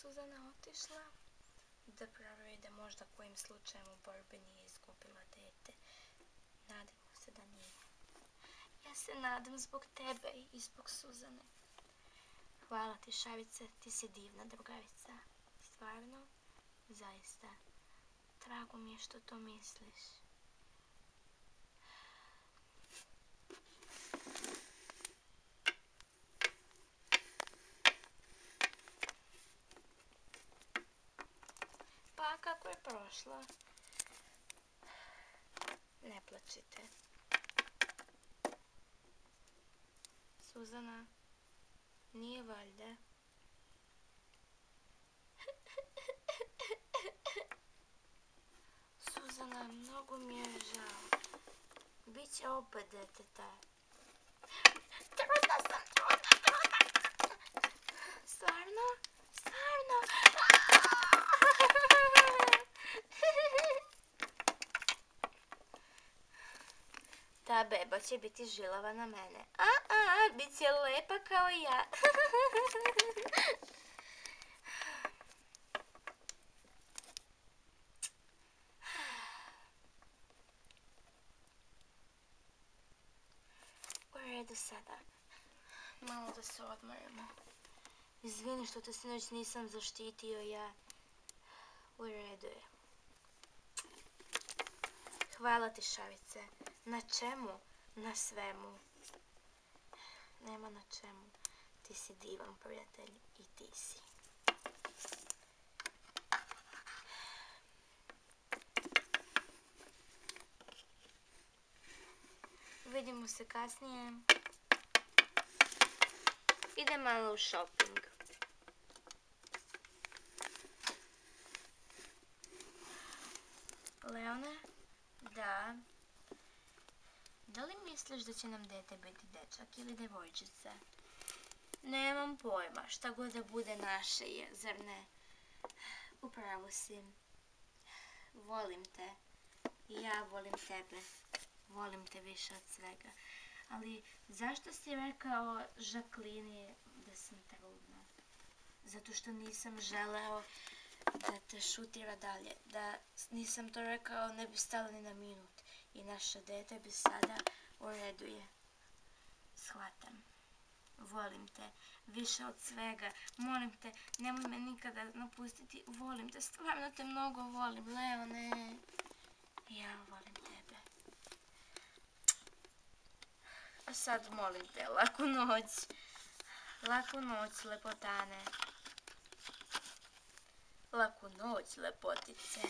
Suzana otišla da provjeri da možda kojim slučajem u borbi nije izgubila dete. Nadamo se da nije. Ja se nadam zbog tebe i zbog Suzane. Hvala ti, Šavice, ti si divna drugarica. Stvarno, zaista. Drago mi je što to misliš. Pa kako je prošla? Ne plačite. Suzana, nije valjda? Suzana, mnogo mi je žao. Biće opet deteta. Trudna sam. Stvarno? Ta beba će biti žilava na mene. Bit će lepa kao i ja. U redu sada. Malo da se odmorimo. Izvini što te sinoć nisam zaštitio ja. U redu je. Hvala ti, Šavice. Na čemu? Na svemu. Nema na čemu. Ti si divan prijatelj i ti si. Vidimo se kasnije. Idem malo u shopping. Leone? Da. Da li misliš da će nam dete biti dečak ili devojčica? Nemam pojma, šta god da bude naše je, zar ne? Upravo si. Volim te. I ja volim tebe. Volim te više od svega. Ali zašto si rekao Žaklini da sam trudna? Zato što nisam želeo da te šutira dalje. Da nisam to rekao, ne bi stala ni na minut. I naše dete bi sada u redu je. Shvatam. Volim te više od svega. Molim te, nemoj me nikada napustiti. Volim te, stvarno te mnogo volim. Leone, ja volim tebe. A sad molim te, laku noć. Laku noć, lepotane. Laku noć, lepotice.